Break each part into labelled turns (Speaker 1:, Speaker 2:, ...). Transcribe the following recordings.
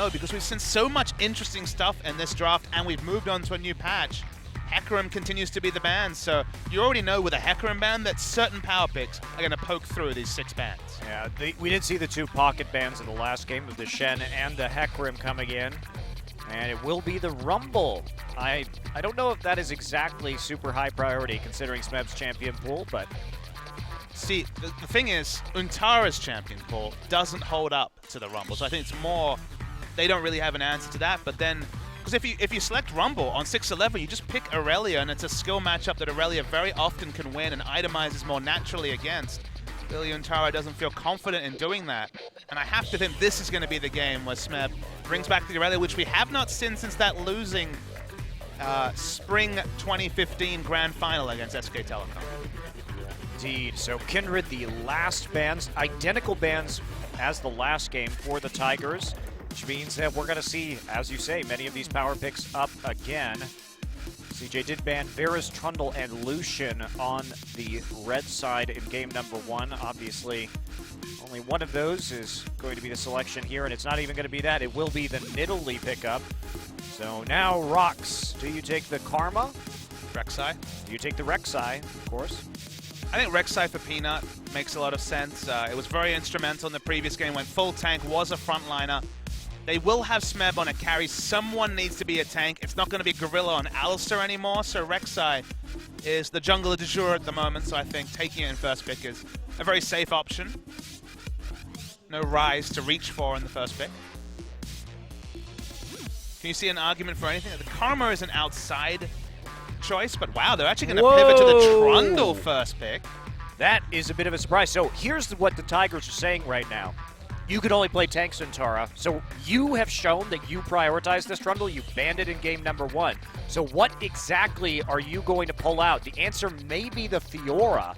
Speaker 1: know, because we've seen so much interesting stuff in this draft and we've moved on to a new patch. Hecarim continues to be the ban, so you already know with a Hecarim ban that certain power picks are going to poke through these 6 bans.
Speaker 2: Yeah, we did see the 2 pocket bans in the last game of the Shen and the Hecarim coming in. And it will be the Rumble. I don't know if that is exactly super high priority considering Smeb's champion pool, but...
Speaker 1: See, the thing is, Untara's champion pool doesn't hold up to the Rumble, so I think it's more... They don't really have an answer to that, but then... Because if you select Rumble on 6-11, you just pick Aurelia, and it's a skill matchup that Aurelia very often can win and itemizes more naturally against. Billy Untara doesn't feel confident in doing that. And I have to think this is going to be the game where Smeb brings back the Aurelia, which we have not seen since that losing spring 2015 grand final against SK Telecom.
Speaker 2: Indeed. So Kindred, the last bans, identical bans as the last game for the Tigers, which means that we're going to see, as you say, many of these power picks up again. CJ did ban Varus, Trundle, and Lucian on the red side in game number 1. Obviously, only one of those is going to be the selection here, and it's not even going to be that. It will be the Nidalee pickup. So now, ROX, do you take the Karma?
Speaker 1: Rek'Sai.
Speaker 2: Do you take the Rek'Sai, of course?
Speaker 1: I think Rek'Sai for Peanut makes a lot of sense. It was very instrumental in the previous game when full tank was a frontliner. They will have Smeb on a carry. Someone needs to be a tank. It's not going to be Gorilla on Alistar anymore, so Rek'Sai is the jungler du jour at the moment, so I think taking it in first pick is a very safe option. No Rise to reach for in the first pick. Can you see an argument for anything? The Karma is an outside choice, but wow, they're actually going to pivot to the Trundle first pick.
Speaker 2: That is a bit of a surprise. So here's what the Tigers are saying right now. You can only play tanks in Tara, so you have shown that you prioritize this Trundle. You banned it in game number 1. So what exactly are you going to pull out? The answer may be the Fiora.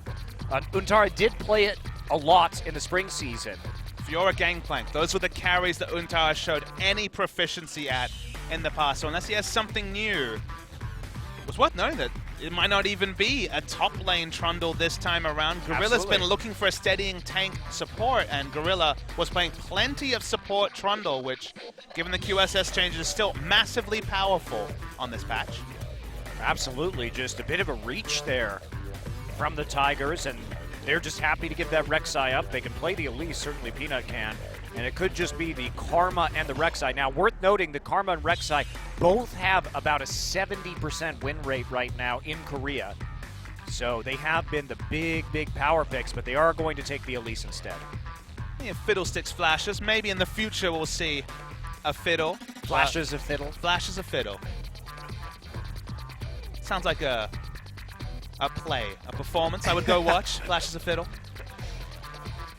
Speaker 2: Untara did play it a lot in the spring season.
Speaker 1: Fiora Gangplank, those were the carries that Untara showed any proficiency at in the past. So unless he has something new, it was worth knowing that it might not even be a top lane Trundle this time around. Gorilla's been looking for a steadying tank support, and Gorilla was playing plenty of support Trundle, which, given the QSS changes, is still massively powerful on this patch.
Speaker 2: Absolutely, just a bit of a reach there from the Tigers, and they're just happy to get that Rek'Sai up. They can play the Elise, certainly Peanut can, and it could just be the Karma and the Rek'Sai. Now, worth noting, the Karma and Rek'Sai both have about a 70% win rate right now in Korea. So they have been the big power picks, but they are going to take the Elise instead.
Speaker 1: Yeah, Fiddlesticks flashes. Maybe in the future we'll see a Fiddle.
Speaker 2: Flashes of Fiddle.
Speaker 1: Flashes of Fiddle. Sounds like a play, a performance I would go watch. Flashes of Fiddle.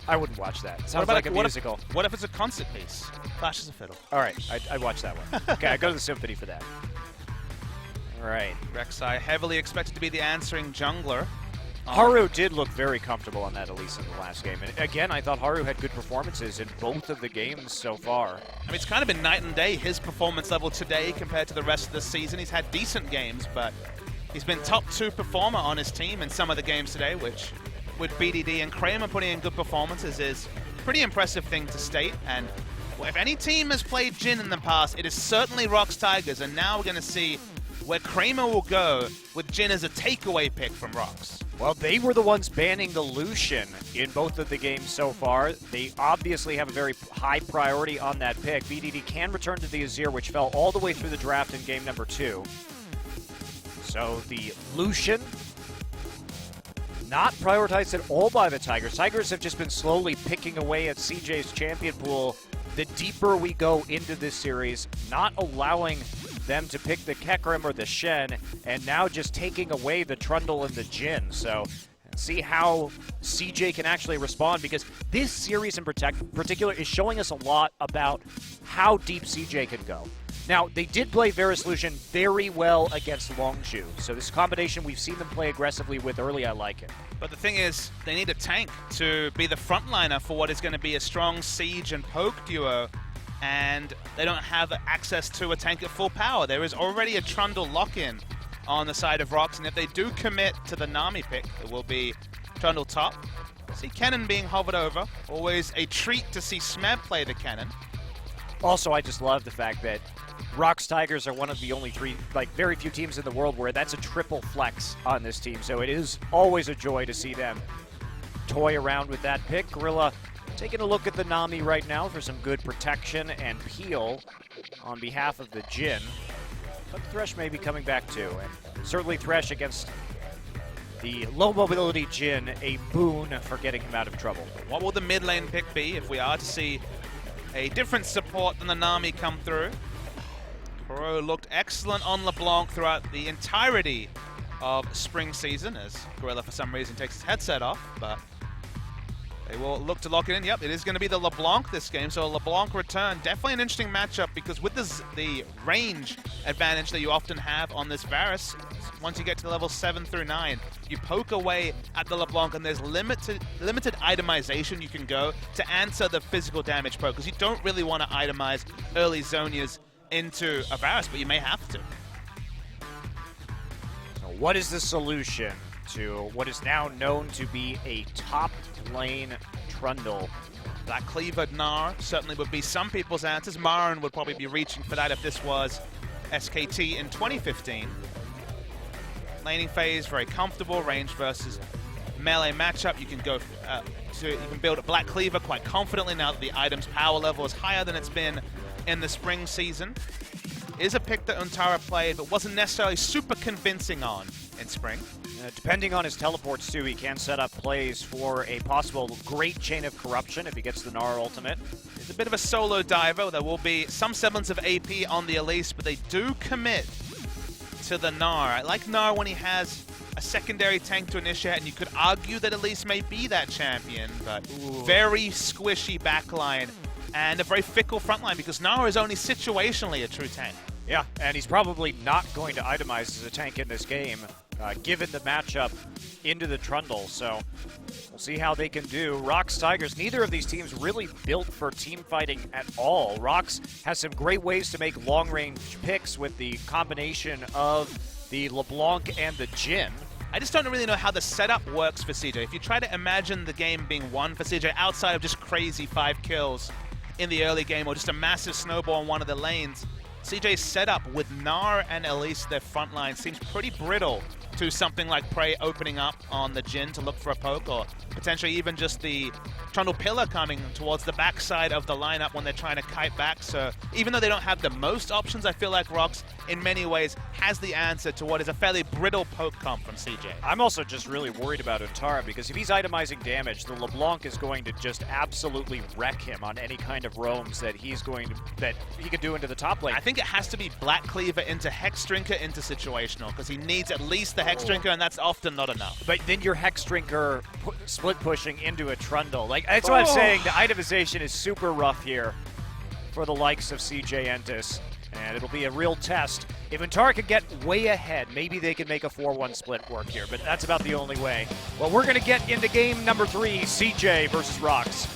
Speaker 2: I wouldn't watch that. Sounds like a musical.
Speaker 1: What if it's a concert piece? Flashes of Fiddle.
Speaker 2: All right, I'd watch that one. Okay, I go to the symphony for that. All right.
Speaker 1: Rek'Sai heavily expected to be the answering jungler.
Speaker 2: Haru did look very comfortable on that Elise in the last game. And again, I thought Haru had good performances in both of the games so far.
Speaker 1: I mean, it's kind of been night and day, his performance level today compared to the rest of the season. He's had decent games, but he's been top 2 performer on his team in some of the games today, which, with BDD and Kramer putting in good performances, is a pretty impressive thing to state. And if any team has played Jhin in the past, it is certainly ROX Tigers, and now we're going to see where Kramer will go with Jhin as a takeaway pick from ROX.
Speaker 2: Well, they were the ones banning the Lucian in both of the games so far. They obviously have a very high priority on that pick. BDD can return to the Azir, which fell all the way through the draft in game number 2. So the Lucian, not prioritized at all by the Tigers. Tigers have just been slowly picking away at CJ's champion pool the deeper we go into this series, not allowing them to pick the Hecarim or the Shen, and now just taking away the Trundle and the Jhin. So see how CJ can actually respond, because this series in particular is showing us a lot about how deep CJ can go. Now, they did play Varus Lucian very well against Longzhu, so this combination we've seen them play aggressively with early. I like it.
Speaker 1: But the thing is, they need a tank to be the frontliner for what is going to be a strong Siege and Poke duo, and they don't have access to a tank at full power. There is already a Trundle lock-in on the side of ROX, and if they do commit to the Nami pick, it will be Trundle top. See Kennen being hovered over. Always a treat to see Smeb play the Kennen.
Speaker 2: Also, I just love the fact that ROX Tigers are one of the only very few teams in the world where that's a triple flex on this team. So it is always a joy to see them toy around with that pick. Gorilla taking a look at the Nami right now for some good protection and peel on behalf of the Jhin. But Thresh may be coming back too. And certainly Thresh against the low mobility Jhin, a boon for getting him out of trouble.
Speaker 1: What will the mid lane pick be if we are to see a different support than the Nami come through? Crow looked excellent on LeBlanc throughout the entirety of spring season, as Gorilla for some reason takes his headset off, but they will look to lock it in. Yep, it is going to be the LeBlanc this game, so a LeBlanc return. Definitely an interesting matchup because with the range advantage that you often have on this Varus, once you get to the level 7 through 9, you poke away at the LeBlanc and there's limited itemization you can go to answer the physical damage poke, because you don't really want to itemize early Zonias into a Varus, but you may have to.
Speaker 2: So what is the solution to what is now known to be a top lane Trundle?
Speaker 1: That Cleaver Gnar certainly would be some people's answers. Marin would probably be reaching for that if this was SKT in 2015. Laning phase, very comfortable. Range versus melee matchup. You can go you can build a Black Cleaver quite confidently now that the item's power level is higher than it's been in the spring season. Is a pick that Untara played, but wasn't necessarily super convincing on in spring.
Speaker 2: Depending on his teleports too, he can set up plays for a possible great chain of corruption if he gets the Gnar ultimate.
Speaker 1: It's a bit of a solo diver. There will be some semblance of AP on the Elise, but they do commit to the Gnar. I like Gnar when he has a secondary tank to initiate, and you could argue that Elise may be that champion, but very squishy backline and a very fickle frontline because Gnar is only situationally a true tank.
Speaker 2: Yeah, and he's probably not going to itemize as a tank in this game, given the matchup into the Trundle. So we'll see how they can do. ROX Tigers, neither of these teams really built for team fighting at all. ROX has some great ways to make long-range picks with the combination of the LeBlanc and the Jhin.
Speaker 1: I just don't really know how the setup works for CJ. If you try to imagine the game being won for CJ outside of just crazy 5 kills in the early game or just a massive snowball in one of the lanes, CJ's setup with Gnar and Elise, their front line, seems pretty brittle to something like Prey opening up on the Jhin to look for a poke, or potentially even just the Trundle Pillar coming towards the backside of the lineup when they're trying to kite back. So even though they don't have the most options, I feel like ROX in many ways has the answer to what is a fairly brittle poke comp from CJ.
Speaker 2: I'm also just really worried about Untara because if he's itemizing damage, the LeBlanc is going to just absolutely wreck him on any kind of roams that he can do into the top lane.
Speaker 1: I think it has to be Black Cleaver into Hex Drinker into situational, because he needs at least the Hex Drinker, and that's often not enough.
Speaker 2: But then your Hex Drinker split pushing into a Trundle. Like, that's what I'm saying. The itemization is super rough here for the likes of CJ Entus, and it'll be a real test. If Untara can get way ahead, maybe they can make a 4-1 split work here, but that's about the only way. Well, we're going to get into game number 3, CJ versus ROX.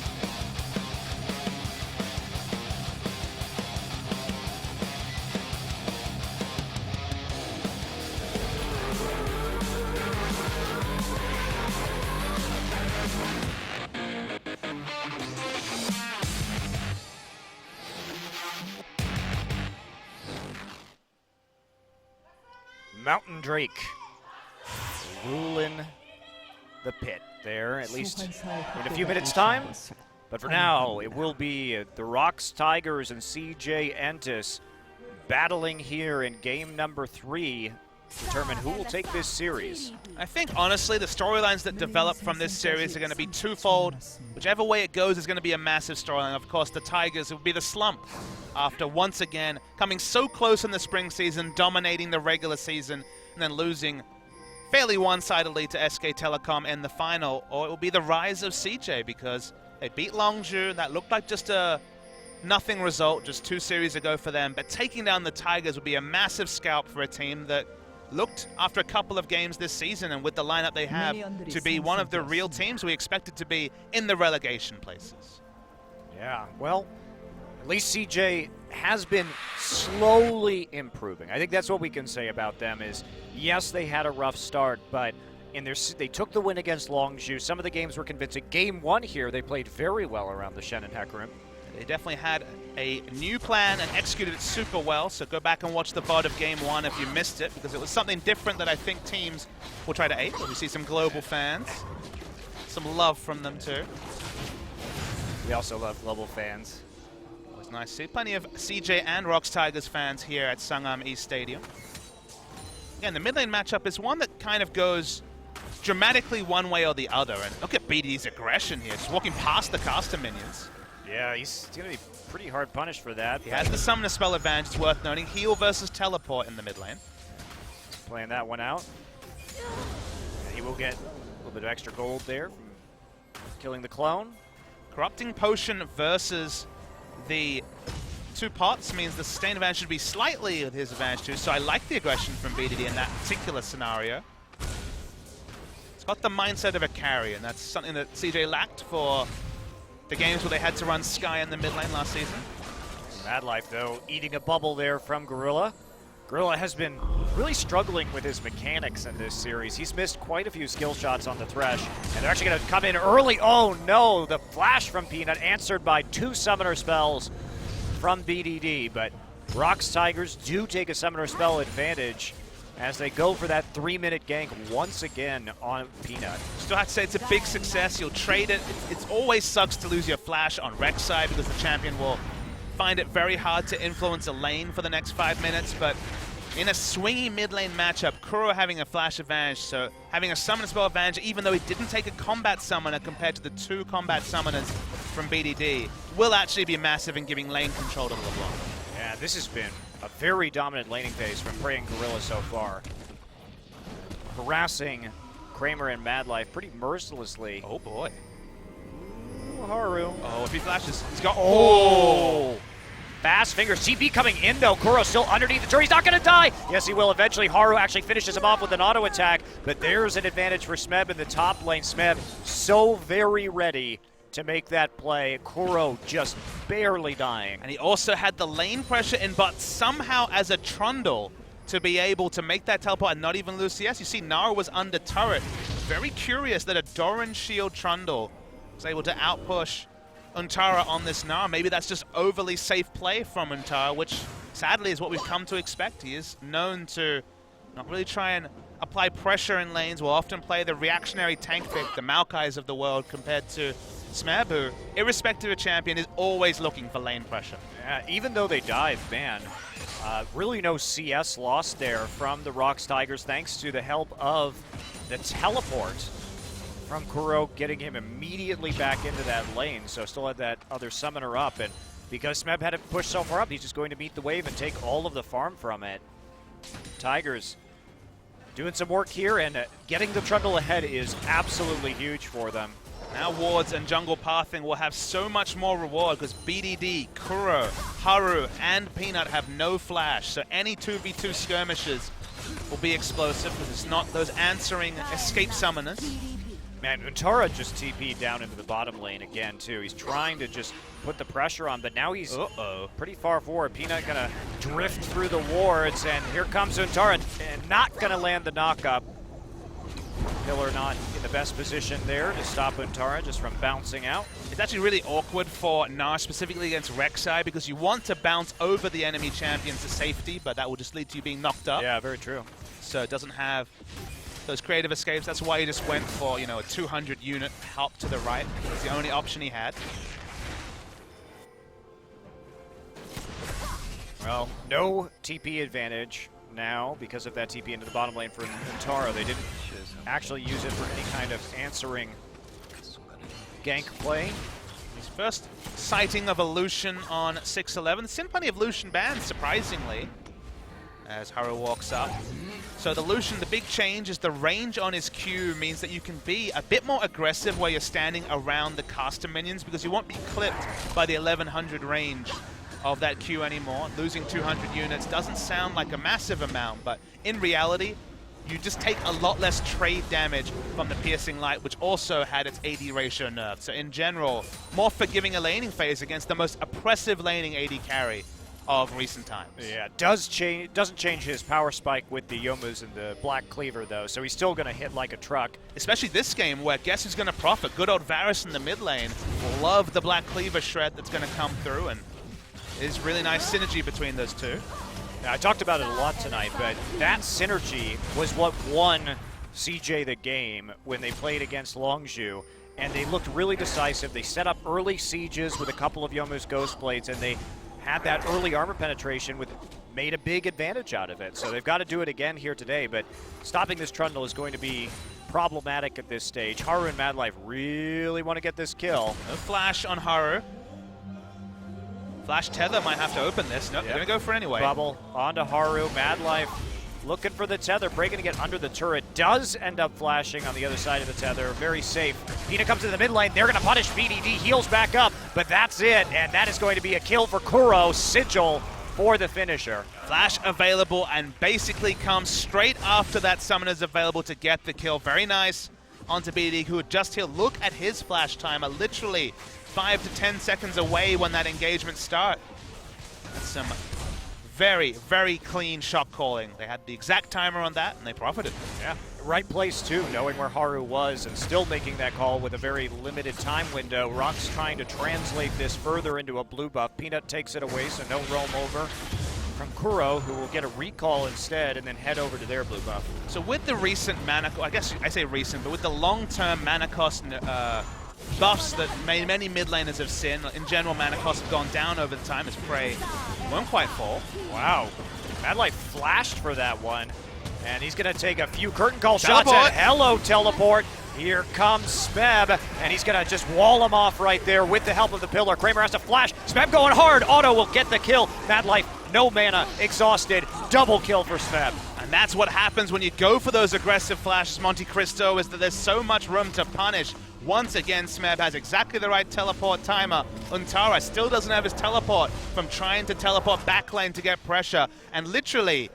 Speaker 2: Mountain Drake ruling the pit there, at least in a few minutes' time. But for now, it will be the ROX Tigers and CJ Entus battling here in game number 3 to determine who will take this series.
Speaker 1: I think, honestly, the storylines that develop from this series are going to be twofold. Whichever way it goes is going to be a massive storyline. Of course, the Tigers will be the slump after once again coming so close in the spring season, dominating the regular season, and then losing fairly one-sidedly to SK Telecom in the final. Or it will be the rise of CJ, because they beat Longzhu. That looked like just a nothing result just 2 series ago for them. But taking down the Tigers would be a massive scalp for a team that looked, after a couple of games this season and with the lineup they have, to be one of the real teams we expected to be in the relegation places.
Speaker 2: Yeah, well, at least CJ has been slowly improving. I think that's what we can say about them is, yes, they had a rough start, but they took the win against Longzhu. Some of the games were convincing. Game 1 here, they played very well around the Shen and Hecarim.
Speaker 1: They definitely had a new plan and executed it super well, so go back and watch the VOD of Game 1 if you missed it, because it was something different that I think teams will try to ape. We see some global fans. Some love from them too.
Speaker 2: We also love global fans.
Speaker 1: It was nice to see. Plenty of CJ and ROX Tigers fans here at Sangam East Stadium. Again, the mid lane matchup is one that kind of goes dramatically one way or the other. And look at BDD's aggression here, just walking past the caster minions.
Speaker 2: Yeah, he's going to be pretty hard punished for that.
Speaker 1: He has the summoner spell advantage, it's worth noting. Heal versus teleport in the mid lane.
Speaker 2: Playing that one out. And he will get a little bit of extra gold there from killing the clone.
Speaker 1: Corrupting Potion versus the 2 pots means the sustain advantage should be slightly at his advantage too, so I like the aggression from BDD in that particular scenario. It's got the mindset of a carry, and that's something that CJ lacked for the games where they had to run Sky in the mid lane last season.
Speaker 2: Madlife, though, eating a bubble there from Gorilla. Gorilla has been really struggling with his mechanics in this series. He's missed quite a few skill shots on the Thresh, and they're actually going to come in early. Oh no, the flash from Peanut answered by 2 summoner spells from BDD, but ROX Tigers do take a summoner spell advantage as they go for that 3-minute gank once again on Peanut.
Speaker 1: Still have to say it's a big success. You'll trade it. It always sucks to lose your flash on Rek'Sai because the champion will find it very hard to influence a lane for the next 5 minutes, but in a swingy mid lane matchup, Kuro having a flash advantage, so having a summoner spell advantage, even though he didn't take a combat summoner compared to the 2 combat summoners from BDD, will actually be massive in giving lane control to LeBlanc.
Speaker 2: Yeah, this has been a very dominant laning phase from Prey and Gorilla so far. Harassing Kramer and Madlife pretty mercilessly.
Speaker 1: Oh boy.
Speaker 2: Ooh, Haru.
Speaker 1: Oh, if he flashes, he's got...
Speaker 2: Oh! Fast fingers. TP coming in though. Kuro still underneath the turret. He's not going to die. Yes, he will eventually. Haru actually finishes him off with an auto attack, but there's an advantage for Smeb in the top lane. Smeb so very ready to make that play. Kuro just barely dying.
Speaker 1: And he also had the lane pressure in, but somehow as a Trundle to be able to make that teleport and not even lose CS. You see Nara was under turret. Very curious that a Doran Shield Trundle was able to outpush Untara on this Nara. Maybe that's just overly safe play from Untara, which sadly is what we've come to expect. He is known to not really try and apply pressure in lanes. Will often play the reactionary tank pick, the Maokais of the world, compared to Smeb, who, irrespective of champion, is always looking for lane pressure.
Speaker 2: Yeah, even though they dive, man, really no CS lost there from the ROX Tigers, thanks to the help of the teleport from Kuro, getting him immediately back into that lane. So still had that other summoner up, and because Smeb had to push so far up, he's just going to meet the wave and take all of the farm from it. Tigers doing some work here, and getting the Trundle ahead is absolutely huge for them.
Speaker 1: Now wards and jungle pathing will have so much more reward because BDD, Kuro, Haru, and Peanut have no flash, so any 2v2 skirmishes will be explosive because it's not those answering escape summoners.
Speaker 2: Man, Untara just TP'd down into the bottom lane again, too. He's trying to just put the pressure on, but now he's pretty far forward. Peanut gonna drift through the wards, and here comes Untara, and not gonna land the knock-up. Pillar not in the best position there to stop Untara just from bouncing out.
Speaker 1: It's actually really awkward for Nash, specifically against Rek'Sai, because you want to bounce over the enemy champion to safety, but that will just lead to you being knocked up.
Speaker 2: Yeah, very true.
Speaker 1: So it doesn't have those creative escapes. That's why he just went for, you know, a 200 unit hop to the right. That's the only option he had.
Speaker 2: Well, no TP advantage now because of that TP into the bottom lane for Untara. They didn't actually use it for any kind of answering gank play.
Speaker 1: His first sighting of a Lucian on 6-11. Seen plenty of Lucian bans, surprisingly, as Haru walks up. So the Lucian, the big change is the range on his Q means that you can be a bit more aggressive where you're standing around the caster minions because you won't be clipped by the 1100 range of that Q anymore. Losing 200 units doesn't sound like a massive amount, but in reality, you just take a lot less trade damage from the Piercing Light, which also had its AD ratio nerfed. So in general, more forgiving a laning phase against the most oppressive laning AD carry of recent times.
Speaker 2: Yeah, doesn't change his power spike with the Youmu's and the Black Cleaver, though, so he's still going to hit like a truck.
Speaker 1: Especially this game where guess who's going to profit? Good old Varus in the mid lane. Love the Black Cleaver shred that's going to come through, and it's really nice synergy between those two.
Speaker 2: Now, I talked about it a lot tonight, but that synergy was what won CJ the game when they played against Longzhu, and they looked really decisive. They set up early sieges with a couple of Youmu's Ghost Blades, and they had that early armor penetration made a big advantage out of it. So they've got to do it again here today, but stopping this Trundle is going to be problematic at this stage. Haru and Madlife really want to get this kill.
Speaker 1: No flash on Haru. Flash tether might have to open this. Nope, they're going to go for it anyway.
Speaker 2: Bubble onto Haru. Madlife looking for the tether, breaking to get under the turret. Does end up flashing on the other side of the tether. Very safe. Peanut comes to the mid lane. They're going to punish BDD. Heals back up, but that's it. And that is going to be a kill for Kuro. Sigil for the finisher.
Speaker 1: Flash available and basically comes straight after that summoner's available to get the kill. Very nice onto BDD, who had just here. Look at his flash timer. Literally 5 to 10 seconds away when that engagement starts. That's some very, very clean shot calling. They had the exact timer on that, and they profited.
Speaker 2: Yeah, right place too, knowing where Haru was and still making that call with a very limited time window. ROX trying to translate this further into a blue buff. Peanut takes it away, so no roam over from Kuro, who will get a recall instead and then head over to their blue buff.
Speaker 1: So with the recent mana, I guess I say recent, but with the long-term mana cost buffs that many mid laners have seen, in general mana costs have gone down over the time as Prey won't quite fall.
Speaker 2: Wow, Madlife flashed for that one, and he's going to take a few curtain call
Speaker 1: Teleport.
Speaker 2: shots at Hello Teleport. Here comes Smeb, and he's going to just wall him off right there with the help of the pillar. Kramer has to flash. Smeb going hard. Auto will get the kill. Madlife, no mana, exhausted. Double kill for Smeb.
Speaker 1: And that's what happens when you go for those aggressive flashes, Monte Cristo, is that there's so much room to punish. Once again, Smeb has exactly the right teleport timer. Untara still doesn't have his teleport from trying to teleport backlane to get pressure. And literally,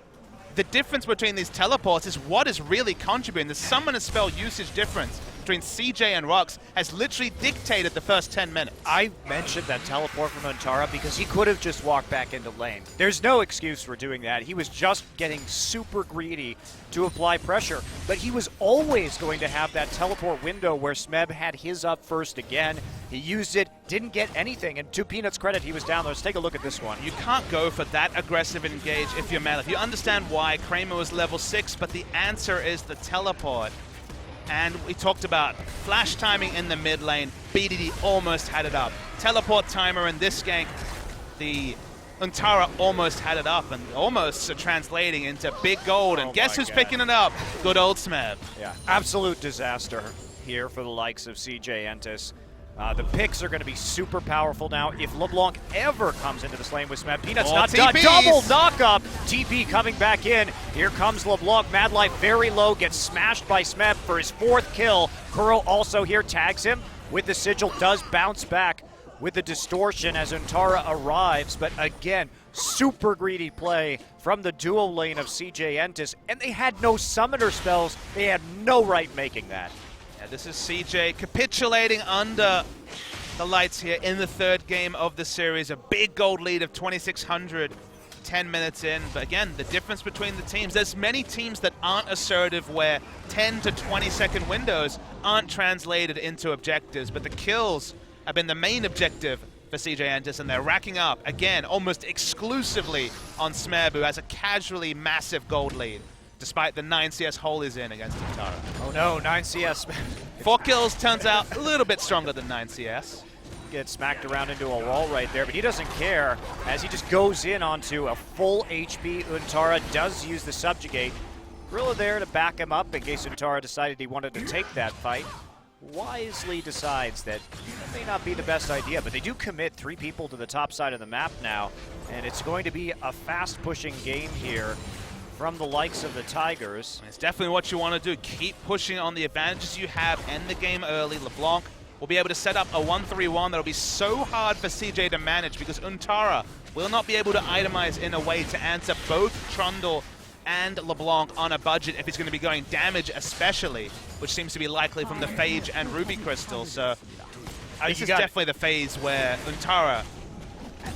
Speaker 1: the difference between these teleports is what is really contributing. The summoner spell usage difference between CJ and ROX has literally dictated the first 10 minutes.
Speaker 2: I mentioned that teleport from Untara because he could have just walked back into lane. There's no excuse for doing that. He was just getting super greedy to apply pressure, but he was always going to have that teleport window where Smeb had his up first again. He used it, didn't get anything, and to Peanut's credit, he was down there. Let's take a look at this one.
Speaker 1: You can't go for that aggressive engage if you're Malif. You understand why Kramer was level 6, but the answer is the teleport. And we talked about flash timing in the mid lane. BDD almost had it up. Teleport timer in this gank, the Untara almost had it up and almost translating into big gold. And guess who's picking it up? Good old Smeb.
Speaker 2: Yeah, absolute disaster here for the likes of CJ Entus. The picks are going to be super powerful now. If LeBlanc ever comes into this lane with Smeb, Peanut's not done. Double knock-up. TP coming back in. Here comes LeBlanc. Madlife very low, gets smashed by Smeb for his 4th kill. Kuro also here tags him with the sigil, does bounce back with the distortion as Untara arrives. But again, super greedy play from the dual lane of CJ Entus. And they had no summoner spells. They had no right making that.
Speaker 1: Yeah, this is CJ capitulating under the lights here in the 3rd game of the series. A big gold lead of 2,600, 10 minutes in. But again, the difference between the teams, there's many teams that aren't assertive where 10 to 20 second windows aren't translated into objectives. But the kills have been the main objective for CJ Entus, and they're racking up, again, almost exclusively on Smeb, who has a casually massive gold lead, despite the 9 CS hole he's in against Untara.
Speaker 2: Oh no, 9 CS.
Speaker 1: 4 kills turns out a little bit stronger than 9 CS.
Speaker 2: Gets smacked around into a wall right there, but he doesn't care as he just goes in onto a full HP. Untara does use the subjugate. Gorilla there to back him up in case Untara decided he wanted to take that fight. Wisely decides that may not be the best idea, but they do commit 3 people to the top side of the map now, and it's going to be a fast-pushing game here from the likes of the Tigers.
Speaker 1: It's definitely what you want to do. Keep pushing on the advantages you have, end the game early. LeBlanc will be able to set up a 1-3-1 that'll be so hard for CJ to manage because Untara will not be able to itemize in a way to answer both Trundle and LeBlanc on a budget if he's going to be going damage especially, which seems to be likely from the Phage and Ruby Crystal. So this is definitely the phase where Untara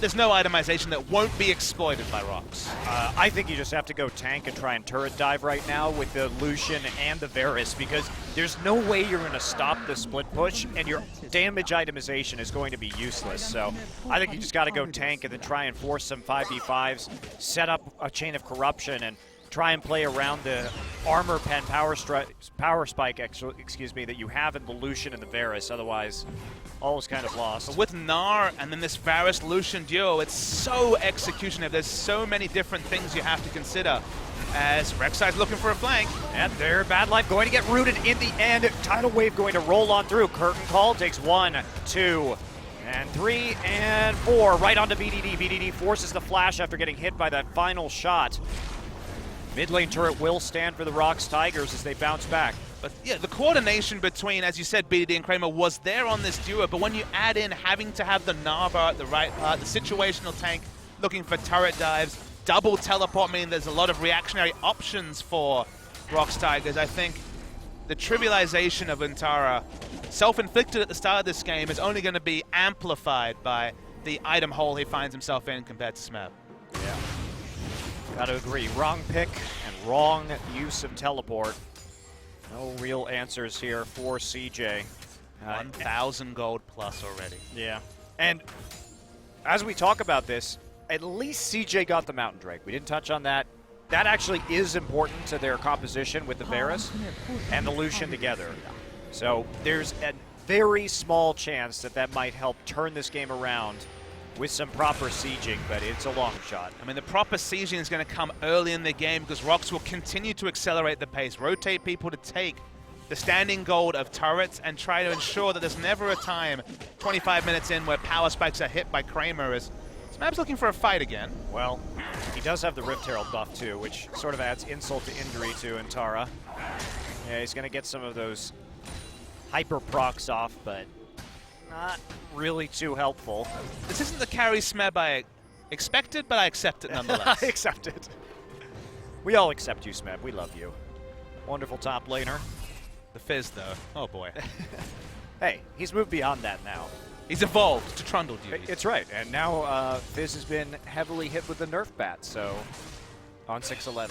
Speaker 1: there's no itemization that won't be exploited by ROX.
Speaker 2: I think you just have to go tank and try and turret dive right now with the Lucian and the Varus, because there's no way you're going to stop the split push, and your damage itemization is going to be useless. So I think you just got to go tank and then try and force some 5v5s, set up a chain of corruption, and try and play around the armor pen power spike, excuse me, that you have in the Lucian and the Varus. Otherwise, all is kind of lost.
Speaker 1: But with Gnar and then this Varus-Lucian duo, it's so execution-heavy. There's so many different things you have to consider as Rek'Sai's looking for a flank.
Speaker 2: And there, Bad Life going to get rooted in the end. Tidal Wave going to roll on through. Curtain Call takes 1, 2, and 3, and 4 right onto BDD. BDD forces the flash after getting hit by that final shot. Mid lane turret will stand for the ROX Tigers as they bounce back.
Speaker 1: But yeah, the coordination between, as you said, BDD and Kramer was there on this duo, but when you add in having to have the Nava at the right part, the situational tank looking for turret dives, double teleport, meaning there's a lot of reactionary options for ROX Tigers, I think the trivialization of Untara, self-inflicted at the start of this game, is only going to be amplified by the item hole he finds himself in compared to Smeb.
Speaker 2: Yeah. Gotta agree. Wrong pick and wrong use of teleport. No real answers here for CJ.
Speaker 1: 1,000 gold plus already.
Speaker 2: Yeah. And as we talk about this, at least CJ got the Mountain Drake. We didn't touch on that. That actually is important to their composition with the Varus and the Lucian together. So there's a very small chance that that might help turn this game around with some proper sieging, but it's a long shot.
Speaker 1: I mean, the proper sieging is going to come early in the game because ROX will continue to accelerate the pace, rotate people to take the standing gold of turrets and try to ensure that there's never a time 25 minutes in where power spikes are hit by Kramer as Smab's looking for a fight again.
Speaker 2: Well, he does have the Rift Herald buff too, which sort of adds insult to injury to Untara. Yeah, he's going to get some of those hyper procs off, but not really too helpful.
Speaker 1: This isn't the carry Smeb I expected, but I accept it nonetheless.
Speaker 2: I accept it. We all accept you, Smeb. We love you. Wonderful top laner.
Speaker 1: The Fizz, though. Oh, boy.
Speaker 2: Hey, he's moved beyond that now.
Speaker 1: He's evolved to Trundle duties.
Speaker 2: It's right. And now Fizz has been heavily hit with the Nerf bat, so on 6.11.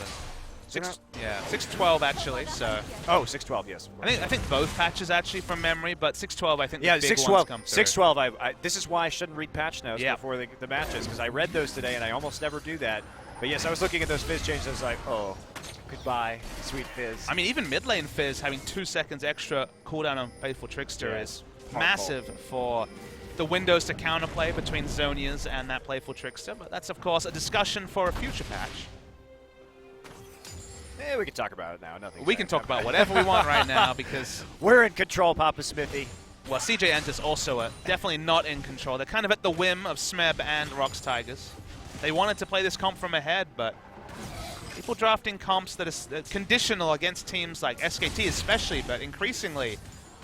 Speaker 1: Yeah, 6.12 actually. So.
Speaker 2: Oh, 6.12, yes.
Speaker 1: I think both patches actually from memory, but 6.12 I think
Speaker 2: yeah,
Speaker 1: the big ones come through.
Speaker 2: 6.12. This is why I shouldn't read patch notes before the matches, because I read those today and I almost never do that. But yes, I was looking at those Fizz changes. I was like, oh, goodbye, sweet Fizz.
Speaker 1: I mean, even mid lane Fizz having 2 seconds extra cooldown on Faithful Trickster is massive for the windows to counterplay between Zonias and that Playful Trickster. But that's of course a discussion for a future patch.
Speaker 2: We can talk about it now. Nothing.
Speaker 1: We can talk about whatever we want right now because
Speaker 2: we're in control, Papa Smithy.
Speaker 1: Well, CJ Entus also definitely not in control. They're kind of at the whim of Smeb and ROX Tigers. They wanted to play this comp from ahead, but people drafting comps that are conditional against teams like SKT especially, but increasingly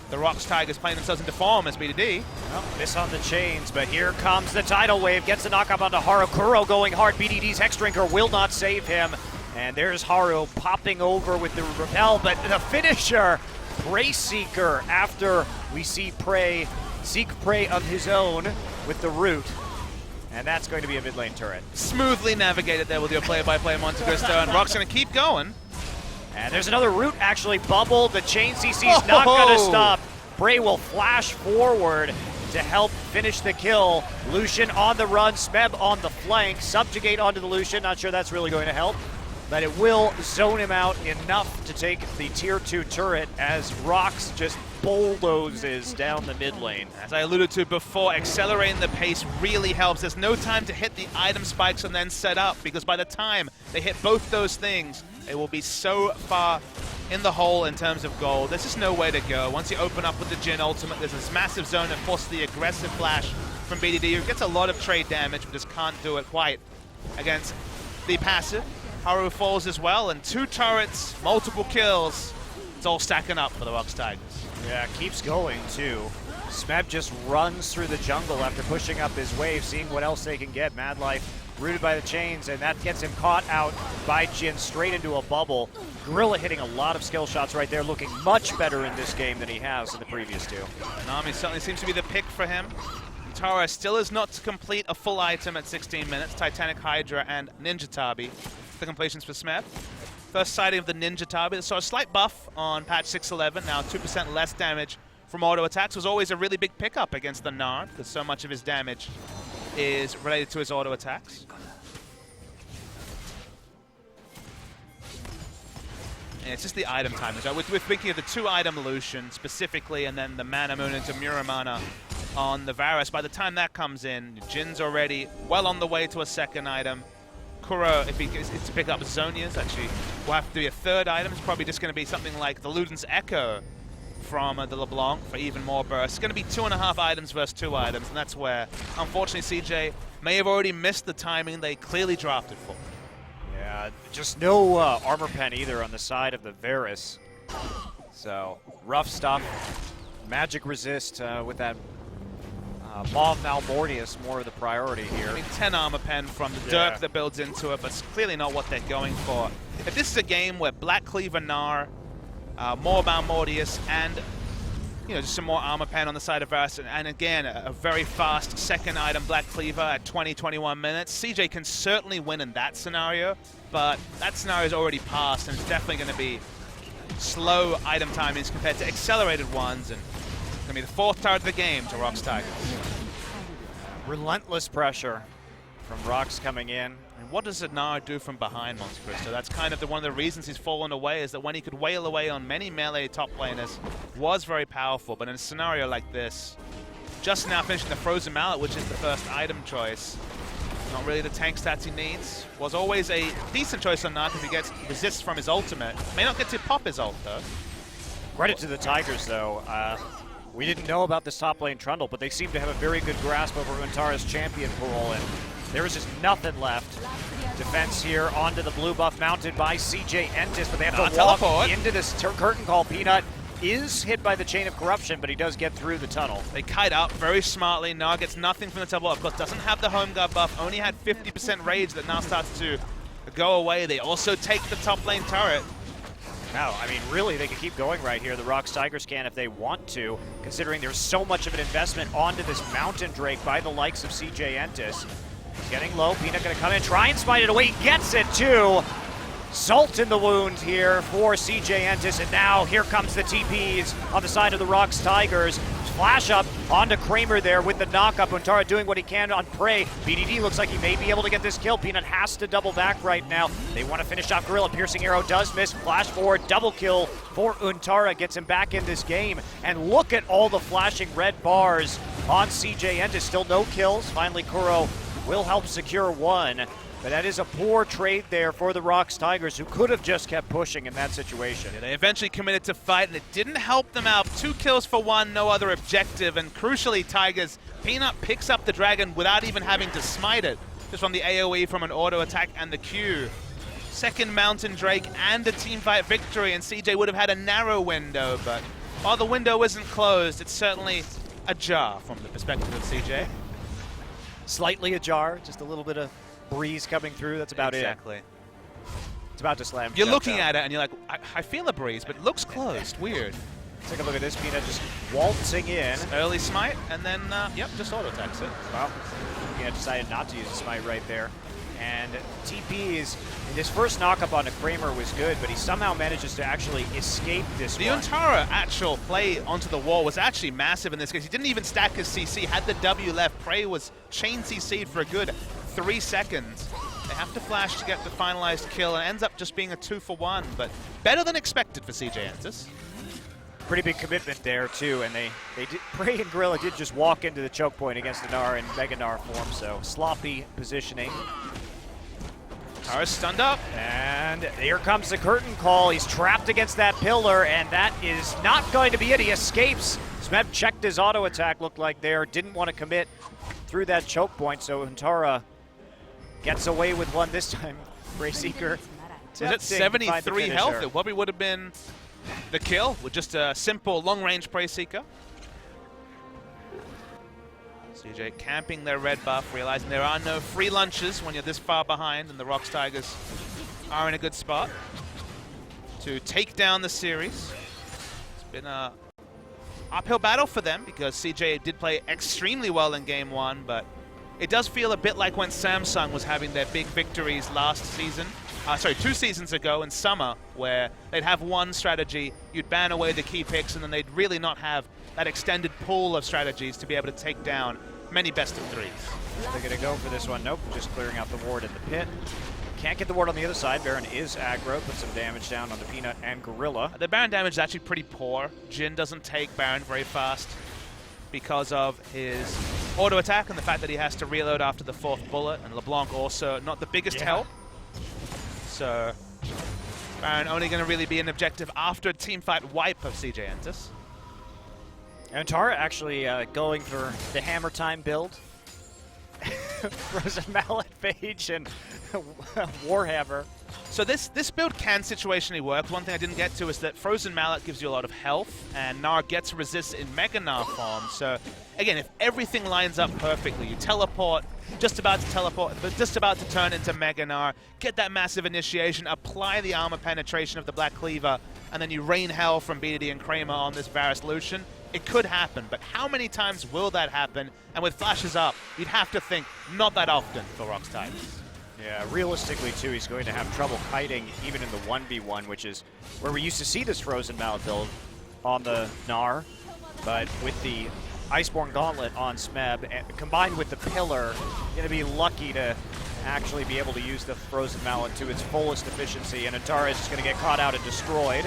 Speaker 1: the ROX Tigers playing themselves into form as BDD.
Speaker 2: Well, miss on the chains, but here comes the tidal wave. Gets the knockup onto Haru. Kuro going hard. BDD's Hex Drinker will not save him. And there's Haru popping over with the repel, but the finisher, Prey Seeker, after we see Prey seek prey of his own with the root. And that's going to be a mid lane turret.
Speaker 1: Smoothly navigated there with your play-by-play Monte Cristo, and ROX going to keep going.
Speaker 2: And there's another root actually bubbled. The chain CC's not going to stop. Prey will flash forward to help finish the kill. Lucian on the run, Smeb on the flank, subjugate onto the Lucian. Not sure that's really going to help, but it will zone him out enough to take the tier 2 turret as ROX just bulldozes down the mid lane.
Speaker 1: As I alluded to before, accelerating the pace really helps. There's no time to hit the item spikes and then set up, because by the time they hit both those things, it will be so far in the hole in terms of gold. There's just no way to go. Once you open up with the Jhin ultimate, there's this massive zone that forces the aggressive flash from BDD, who gets a lot of trade damage, but just can't do it quite against the passive. Haru falls as well, and 2 turrets, multiple kills. It's all stacking up for the ROX Tigers.
Speaker 2: Yeah, keeps going too. Smeb just runs through the jungle after pushing up his wave, seeing what else they can get. Mad Life rooted by the chains, and that gets him caught out by Jhin straight into a bubble. Gorilla hitting a lot of skill shots right there, looking much better in this game than he has in the previous 2.
Speaker 1: Nami certainly seems to be the pick for him. Untara still is not to complete a full item at 16 minutes. Titanic Hydra and Ninja Tabi, the completions for Smeb. First sighting of the Ninja Tabi. So a slight buff on patch 6.11. Now 2% less damage from auto attacks. Was always a really big pickup against the Gnar, because so much of his damage is related to his auto attacks. And it's just the item timing. So we're thinking of the 2-item Lucian specifically, and then the Mana Moon into Muramana on the Varus. By the time that comes in, Jin's already well on the way to a 2nd item. Kuro, if he gets to pick up Zonia's, actually will have to be a 3rd item. It's probably just going to be something like the Luden's Echo from the LeBlanc for even more burst. It's going to be 2.5 items versus 2 items, and that's where, unfortunately, CJ may have already missed the timing they clearly drafted for.
Speaker 2: Yeah, just no armor pen either on the side of the Varus. So, rough stuff. Magic resist with that Maw Malmortius more of the priority here.
Speaker 1: I mean, 10 armor pen from the Dirk that builds into it, but it's clearly not what they're going for. If this is a game where Black Cleaver Gnar, more Malmortius, and just some more armor pen on the side of Varus, and again, a very fast 2nd item Black Cleaver at 20-21 minutes, CJ can certainly win in that scenario, but that scenario is already passed, and it's definitely going to be slow item timings compared to accelerated ones, and it's going to be the 4th turret of the game to ROX Tigers.
Speaker 2: Relentless pressure from ROX coming in.
Speaker 1: And what does Gnar do from behind Monte Cristo? That's kind of one of the reasons he's fallen away, is that when he could wail away on many melee top laners, was very powerful. But in a scenario like this, just now finishing the Frozen Mallet, which is the 1st item choice, not really the tank stats he needs. Was always a decent choice on Gnar because he gets resists from his ultimate. May not get to pop his ult though.
Speaker 2: Credit to the Tigers though. We didn't know about this top lane Trundle, but they seem to have a very good grasp over Untara's champion pool, and there is just nothing left. Defense here onto the blue buff mounted by CJ Entus, but they have to walk into this curtain call. Peanut is hit by the Chain of Corruption, but he does get through the tunnel.
Speaker 1: They kite up very smartly. Gnar gets nothing from the double. Of course, doesn't have the home guard buff, only had 50% rage that now starts to go away. They also take the top lane turret.
Speaker 2: Now, I mean, really, they can keep going right here. The ROX Tigers can if they want to, considering there's so much of an investment onto this Mountain Drake by the likes of CJ Entus. He's getting low. Peanut going to come in, try and smite it away. Gets it, too. Salt in the wound here for CJ Entus, and now here comes the TPs on the side of the ROX Tigers. Flash up onto Kramer there with the knockup. Untara doing what he can on Prey. BDD looks like he may be able to get this kill. Peanut has to double back right now. They want to finish off Gorilla. Piercing arrow does miss. Flash forward, double kill for Untara. Gets him back in this game. And look at all the flashing red bars on CJ Entus. Still no kills. Finally, Kuro will help secure one. But that is a poor trade there for the ROX Tigers, who could have just kept pushing in that situation.
Speaker 1: Yeah, they eventually committed to fight, and it didn't help them out. 2 kills for 1, no other objective. And crucially, Tigers, Peanut picks up the dragon without even having to smite it, just from the AoE from an auto attack and the Q. 2nd Mountain Drake and a teamfight victory, and CJ would have had a narrow window, but while the window isn't closed, it's certainly ajar from the perspective of CJ.
Speaker 2: Slightly ajar, just a little bit of breeze coming through, that's about
Speaker 1: Exactly.
Speaker 2: it. It's about to slam.
Speaker 1: You're looking at it and you're like, I feel a breeze, but it looks closed. Weird.
Speaker 2: Take a look at this. Peanut just waltzing in.
Speaker 1: Early smite, and then, yep, just auto attacks it.
Speaker 2: Well, Peanut decided not to use the smite right there. And TPs, his first knockup onto Kramer was good, but he somehow manages to actually escape this
Speaker 1: The Untara actual play onto the wall was actually massive in this case. He didn't even stack his CC. Had the W left, Prey was chain CC'd for a good 3 seconds. They have to flash to get the finalized kill, and it ends up just being a 2 for 1, but better than expected for CJ Entus.
Speaker 2: Pretty big commitment there too, and they did, Prey and Gorilla did just walk into the choke point against the Gnar in Mega Gnar form, so sloppy positioning.
Speaker 1: Tara's stunned up.
Speaker 2: And here comes the curtain call. He's trapped against that pillar, and that is not going to be it. He escapes. Smeb checked his auto attack, looked like there, didn't want to commit through that choke point, so Untara gets away with one this time. Brayseeker.
Speaker 1: Is it 73 health? It probably would have been the kill with just a simple long-range Brayseeker. CJ camping their red buff, realizing there are no free lunches when you're this far behind, and the ROX Tigers are in a good spot to take down the series. It's been a uphill battle for them because CJ did play extremely well in Game 1, but it does feel a bit like when Samsung was having their big victories last season. 2 seasons ago in Summer, where they'd have one strategy, you'd ban away the key picks, and then they'd really not have that extended pool of strategies to be able to take down many best of threes.
Speaker 2: They're going to go for this one. Nope, just clearing out the ward in the pit. Can't get the ward on the other side. Baron is aggro, put some damage down on the Peanut and Gorilla.
Speaker 1: The Baron damage is actually pretty poor. Jhin doesn't take Baron very fast because of his auto attack and the fact that he has to reload after the 4th bullet, and LeBlanc also not the biggest help. So Baron only going to really be an objective after a teamfight wipe of CJ Entus.
Speaker 2: And Tara actually going for the Hammer Time build. Frozen Mallet, Phage, and Warhammer.
Speaker 1: So this build can situationally work. One thing I didn't get to is that Frozen Mallet gives you a lot of health, and Gnar gets resist in Mega Gnar form. So again, if everything lines up perfectly, you teleport, just about to turn into Mega Gnar, get that massive initiation, apply the armor penetration of the Black Cleaver, and then you rain hell from BDD and Kramer on this Varus Lucian. It could happen, but how many times will that happen? And with flashes up, you'd have to think not that often for ROX Tigers.
Speaker 2: Yeah, realistically, too, he's going to have trouble kiting even in the 1v1, which is where we used to see this Frozen Mallet build on the Gnar. But with the Iceborne Gauntlet on Smeb, combined with the Pillar, going to be lucky to actually be able to use the Frozen Mallet to its fullest efficiency. And Antara is just going to get caught out and destroyed.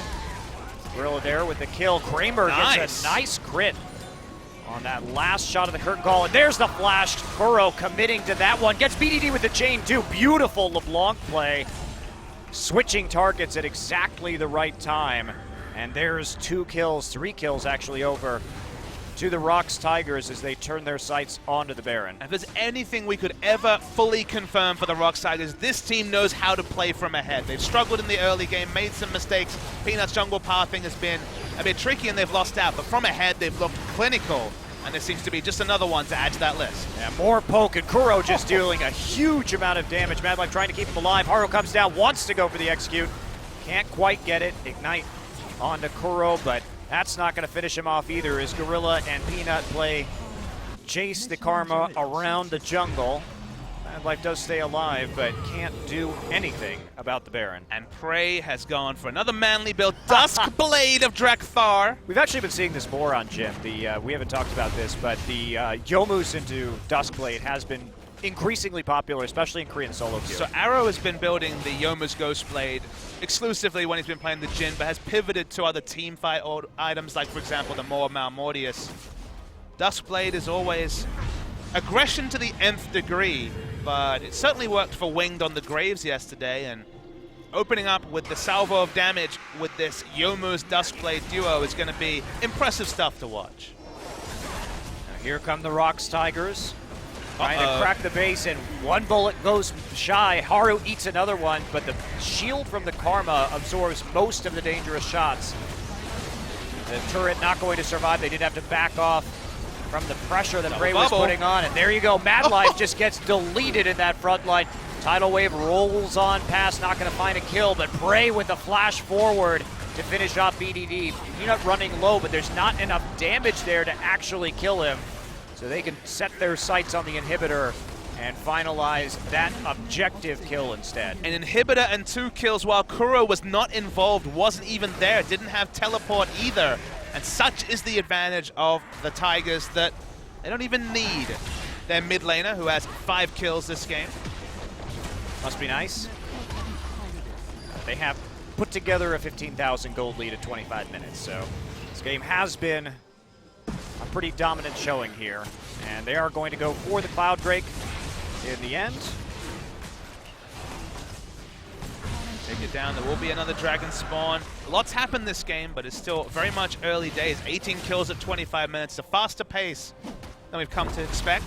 Speaker 2: Gorilla there with the kill. Kramer gets a nice crit on that last shot of the curtain call. And there's the flash. Kuro committing to that one. Gets BDD with the chain too. Beautiful LeBlanc play. Switching targets at exactly the right time. And there's 2 kills, 3 kills actually over to the ROX Tigers as they turn their sights onto the Baron.
Speaker 1: If there's anything we could ever fully confirm for the ROX Tigers, this team knows how to play from ahead. They've struggled in the early game, made some mistakes. Peanut's jungle pathing has been a bit tricky and they've lost out, but from ahead they've looked clinical, and there seems to be just another one to add to that list.
Speaker 2: Yeah, more poke, and Kuro just dealing a huge amount of damage. Madlife trying to keep him alive. Haru comes down, wants to go for the execute. Can't quite get it. Ignite onto Kuro, but that's not going to finish him off either as Gorilla and Peanut play chase the Karma around the jungle. Madlife does stay alive, but can't do anything about the Baron.
Speaker 1: And Prey has gone for another manly build, Duskblade of Drekthar.
Speaker 2: We've actually been seeing this more on Jim. We haven't talked about this, but the Yomus into Duskblade has been increasingly popular, especially in Korean solo queue.
Speaker 1: So Arrow has been building the Yomu's Ghostblade exclusively when he's been playing the Jhin, but has pivoted to other team fight items, like, for example, the Moa Malmortius. Duskblade is always aggression to the nth degree, but it certainly worked for Winged on the Graves yesterday, and opening up with the salvo of damage with this Yomu's Duskblade duo is going to be impressive stuff to watch.
Speaker 2: Now here come the ROX Tigers. Trying to crack the base, and one bullet goes shy. Haru eats another one, but the shield from the Karma absorbs most of the dangerous shots. The turret not going to survive. They did have to back off from the pressure that Prey was putting on. And there you go. Madlife just gets deleted in that front line. Tidal Wave rolls on past, not going to find a kill, but Prey with a flash forward to finish off BDD. Peanut running low, but there's not enough damage there to actually kill him. So they can set their sights on the inhibitor and finalize that objective kill instead.
Speaker 1: An inhibitor and 2 kills while Kuro was not involved, wasn't even there, didn't have teleport either. And such is the advantage of the Tigers that they don't even need their mid laner, who has 5 kills this game.
Speaker 2: Must be nice. They have put together a 15,000 gold lead at 25 minutes, so this game has been a pretty dominant showing here, and they are going to go for the Cloud Drake in the end.
Speaker 1: Take it down. There will be another Dragon spawn. Lots happened this game, but it's still very much early days. 18 kills at 25 minutes, a faster pace than we've come to expect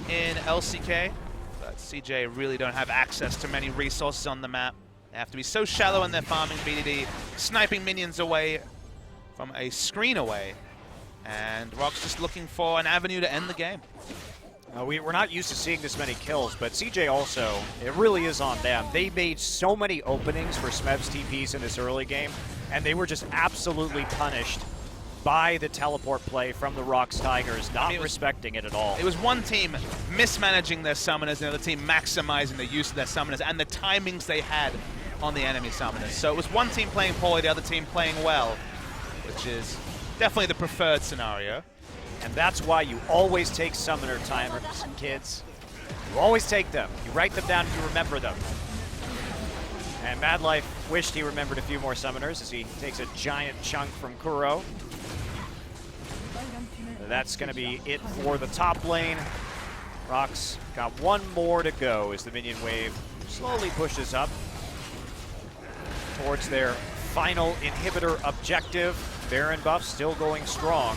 Speaker 1: in LCK. But CJ really don't have access to many resources on the map. They have to be so shallow in their farming. BDD sniping minions away from a screen away. And ROX just looking for an avenue to end the game.
Speaker 2: We're not used to seeing this many kills, but CJ also, it really is on them. They made so many openings for Smeb's TPs in this early game, and they were just absolutely punished by the teleport play from the ROX Tigers, not respecting it at all.
Speaker 1: It was one team mismanaging their summoners, and the other team maximizing the use of their summoners and the timings they had on the enemy summoners. So it was one team playing poorly, the other team playing well, which is definitely the preferred scenario.
Speaker 2: And that's why you always take summoner timers, kids. You always take them. You write them down and you remember them. And Mad Life wished he remembered a few more summoners as he takes a giant chunk from Kuro. That's going to be it for the top lane. ROX got one more to go as the minion wave slowly pushes up towards their final inhibitor objective. Baron buff still going strong.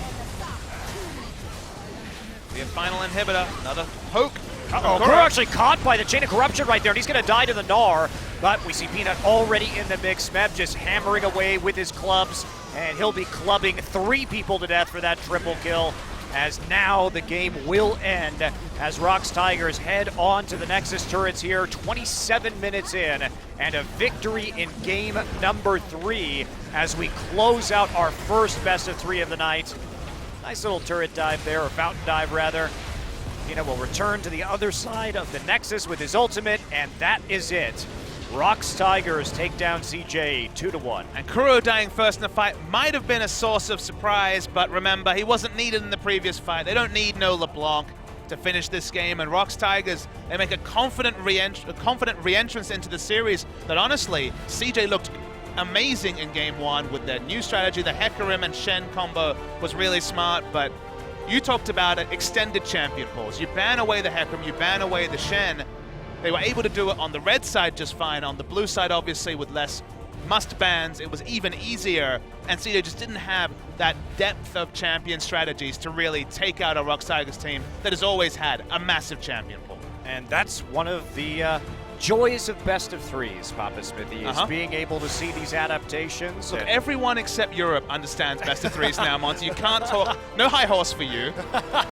Speaker 1: The final inhibitor, another poke.
Speaker 2: Uh-oh, Kuro actually caught by the Chain of Corruption right there, and he's going to die to the Gnar. But we see Peanut already in the mix. Meb just hammering away with his clubs, and he'll be clubbing 3 people to death for that triple kill. As now the game will end as ROX Tigers head on to the Nexus turrets here, 27 minutes in, and a victory in game number 3 as we close out our first best of 3 of the night. Nice little turret dive there, or fountain dive rather. Peanut will return to the other side of the Nexus with his ultimate, and that is it. ROX Tigers take down CJ 2-1.
Speaker 1: And Kuro dying first in the fight might have been a source of surprise, but remember, he wasn't needed in the previous fight. They don't need no LeBlanc to finish this game, and ROX Tigers, they make a confident re-entrance into the series that honestly, CJ looked amazing in game 1 with their new strategy. The Hecarim and Shen combo was really smart, but you talked about it, extended champion pools. You ban away the Hecarim, you ban away the Shen. They were able to do it on the red side just fine. On the blue side, obviously, with less must bans, it was even easier. And CJ just didn't have that depth of champion strategies to really take out a ROX Tigers team that has always had a massive champion pool.
Speaker 2: And that's one of the joys of best of 3s, Papa Smithy, is being able to see these adaptations.
Speaker 1: Look, everyone except Europe understands best of 3s now, Monty. You can't talk, no high horse for you.